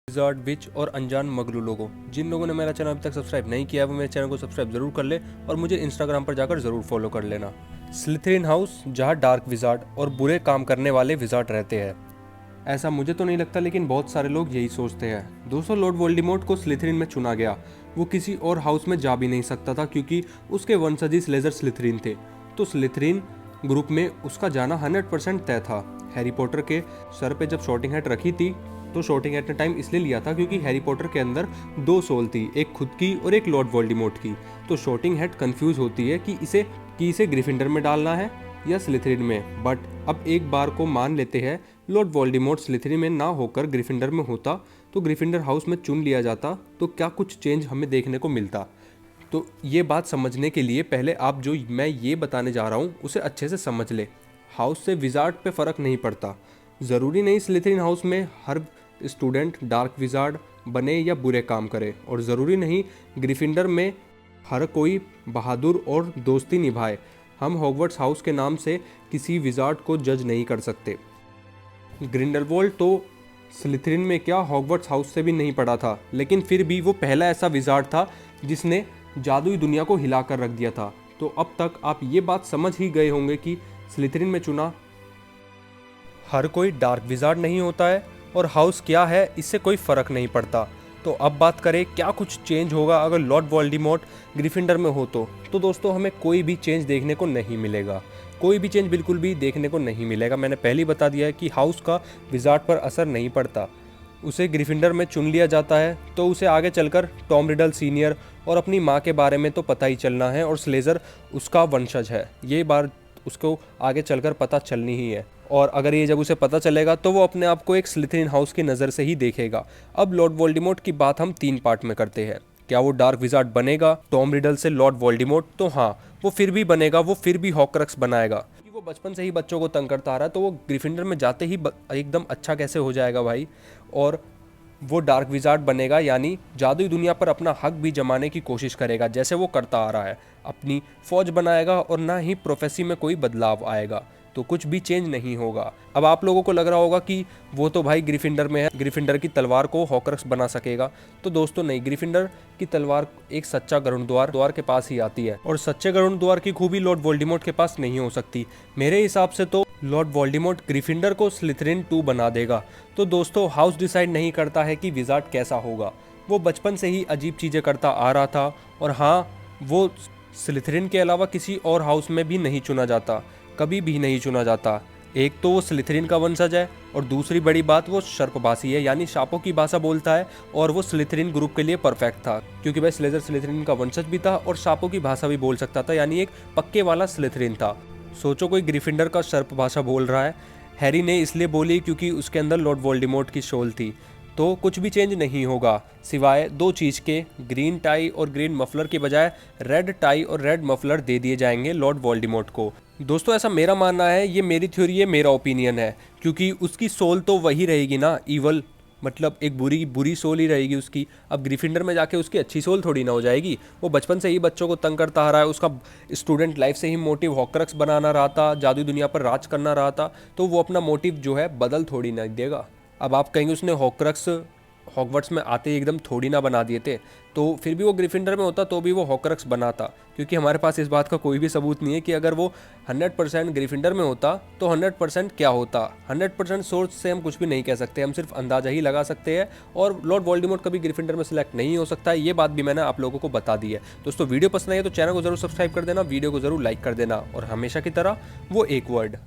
Wizard विच और अनजान मगरू लोगों, जिन लोगों ने मेरा चैनल अभी तक सब्सक्राइब नहीं किया है वो मेरे चैनल को सब्सक्राइब जरूर कर ले और मुझे इंस्टाग्राम पर जाकर जरूर फॉलो कर लेना। स्लिथरिन हाउस, जहां डार्क विजार्ड और बुरे काम करने वाले विजार्ड रहते हैं। ऐसा मुझे तो नहीं लगता, लेकिन बहुत सारे लोग यही सोचते हैं। दोस्तों, लॉर्ड वोल्डेमॉर्ट को स्लिथरिन में चुना गया। वो किसी और हाउस में जा भी नहीं सकता था क्योंकि उसके वंशज स्लेज़र स्लिथरिन थे। तो स्लिथरिन ग्रुप में उसका जाना 100% तय था। हैरी पॉटर के सर पे जब शॉर्टिंग हैट रखी थी तो शॉर्टिंग हैट ने टाइम इसलिए लिया था क्योंकि हैरी पॉटर के अंदर 2 सोल थी, एक खुद की और एक लॉर्ड वोल्डेमॉर्ट की। तो शॉर्टिंग हैट कंफ्यूज होती है कि इसे ग्रिफिंडर में डालना है या स्लिथरिन में। बट अब एक बार को मान लेते हैं लॉर्ड वोल्डेमॉर्ट स्लिथरिन में ना होकर ग्रिफिंडर में होता तो ग्रिफिंडर हाउस में चुन लिया जाता, तो क्या कुछ चेंज हमें देखने को मिलता। तो ये बात समझने के लिए पहले आप जो मैं ये बताने जा रहा हूँ उसे अच्छे से समझ ले। हाउस से विजार्ड पे फ़र्क नहीं पड़ता। ज़रूरी नहीं स्लिथरिन हाउस में हर स्टूडेंट डार्क विजार्ड बने या बुरे काम करे, और ज़रूरी नहीं ग्रिफिंडर में हर कोई बहादुर और दोस्ती निभाए। हम हॉगवर्ट्स हाउस के नाम से किसी विजार्ड को जज नहीं कर सकते। ग्रिंडलवोल्ड तो स्लिथरिन में क्या हॉगवर्ट्स हाउस से भी नहीं पढ़ा था, लेकिन फिर भी वो पहला ऐसा विजार्ड था जिसने जादुई दुनिया को हिला कर रख दिया था। तो अब तक आप ये बात समझ ही गए होंगे कि स्लिथरिन में चुना हर कोई डार्क विजार्ड नहीं होता है और हाउस क्या है इससे कोई फ़र्क नहीं पड़ता। तो अब बात करें क्या कुछ चेंज होगा अगर लॉर्ड वोल्डेमॉर्ट ग्रिफिंडर में हो तो दोस्तों हमें कोई भी चेंज देखने को नहीं मिलेगा। कोई भी चेंज बिल्कुल भी देखने को नहीं मिलेगा। मैंने पहले ही बता दिया है कि हाउस का विजार्ड पर असर नहीं पड़ता। उसे ग्रिफिंडर में चुन लिया जाता है तो उसे आगे चलकर टॉम रिडल सीनियर और अपनी माँ के बारे में तो पता ही चलना है, और स्लेज़र उसका वंशज है, ये बात उसको आगे चलकर पता चलनी ही है। और अगर ये जब उसे पता चलेगा तो वो अपने आप को एक स्लिथरिन हाउस की नज़र से ही देखेगा। अब लॉर्ड वोल्डेमॉर्ट की बात हम 3 पार्ट में करते हैं। क्या वो डार्क विजार्ड बनेगा टॉम रिडल से लॉर्ड वोल्डेमॉर्ट? तो हाँ, वो फिर भी बनेगा, वो फिर भी हॉक्क्रक्स बनाएगा क्योंकि वो बचपन से ही बच्चों को तंग करता आ रहा है। तो वो ग्रिफिंडर में जाते ही एकदम अच्छा कैसे हो जाएगा भाई। और वो डार्क विजार्ड बनेगा, यानी जादुई दुनिया पर अपना हक भी जमाने की कोशिश करेगा जैसे वो करता आ रहा है। अपनी फौज बनाएगा और ना ही प्रोफेसी में कोई बदलाव आएगा, तो कुछ भी चेंज नहीं होगा। अब आप लोगों को लग रहा होगा कि वो तो भाई ग्रिफिंडर में है, ग्रिफिंडर की तलवार को हॉक्क्रक्स बना सकेगा। तो दोस्तों नहीं, ग्रिफिंडर की तलवार एक सच्चा गरुड़ द्वार के पास ही आती है, और सच्चे गरुड़ द्वार की खूबी लॉर्ड वोल्डेमॉर्ट के पास नहीं हो सकती। मेरे हिसाब से तो लॉर्ड वोल्डेमॉर्ट ग्रिफिंडर को स्लिथरिन 2 बना देगा। तो दोस्तों हाउस डिसाइड नहीं करता है कि विजार्ड कैसा होगा। वो बचपन से ही अजीब चीज़ें करता आ रहा था, और हाँ, वो स्लिथरिन के अलावा किसी और हाउस में भी नहीं चुना जाता, कभी भी नहीं चुना जाता। एक तो वो स्लिथरिन का वंशज है, और दूसरी बड़ी बात वो सर्पभाषी है, यानी सांपों की भाषा बोलता है, और वो स्लिथरिन ग्रुप के लिए परफेक्ट था क्योंकि भाई स्लेज़र स्लिथरिन का वंशज भी था और सांपों की भाषा भी बोल सकता था, यानी एक पक्के वाला स्लिथरिन था। सोचो कोई ग्रिफिंडर का सर्प भाषा बोल रहा है। हैरी ने इसलिए बोली क्योंकि उसके अंदर लॉर्ड वोल्डेमॉर्ट की सोल थी। तो कुछ भी चेंज नहीं होगा सिवाय 2 चीज़ के, ग्रीन टाई और ग्रीन मफलर के बजाय रेड टाई और रेड मफलर दे दिए जाएंगे लॉर्ड वोल्डेमॉर्ट को। दोस्तों ऐसा मेरा मानना है, ये मेरी थ्योरी है, मेरा ओपिनियन है, क्योंकि उसकी सोल तो वही रहेगी ना, ईवल, मतलब एक बुरी सोल ही रहेगी उसकी। अब ग्रिफिंडर में जाके उसकी अच्छी सोल थोड़ी ना हो जाएगी। वो बचपन से ही बच्चों को तंग करता आ रहा है, उसका स्टूडेंट लाइफ से ही मोटिव हॉक्क्रक्स बनाना रहा था, जादुई दुनिया पर राज करना रहा था, तो वो अपना मोटिव जो है बदल थोड़ी ना देगा। अब आप कहेंगे उसने हॉक्क्रक्स हॉगवर्ट्स में आते ही एकदम थोड़ी ना बना दिए थे, तो फिर भी वो ग्रिफिंडर में होता तो भी वो हॉक्क्रक्स बनाता, क्योंकि हमारे पास इस बात का कोई भी सबूत नहीं है कि अगर वो 100% ग्रिफिंडर में होता तो 100% क्या होता। 100% सोर्स से हम कुछ भी नहीं कह सकते, हम सिर्फ अंदाजा ही लगा सकते हैं, और लॉर्ड वोल्डेमॉर्ट कभी ग्रिफिंडर में सिलेक्ट नहीं हो सकता है। ये बात भी मैंने आप लोगों को बता दी है। दोस्तों वीडियो पसंद आई तो चैनल को जरूर सब्सक्राइब कर देना, वीडियो को जरूर लाइक कर देना, और हमेशा की तरह वो एक वर्ड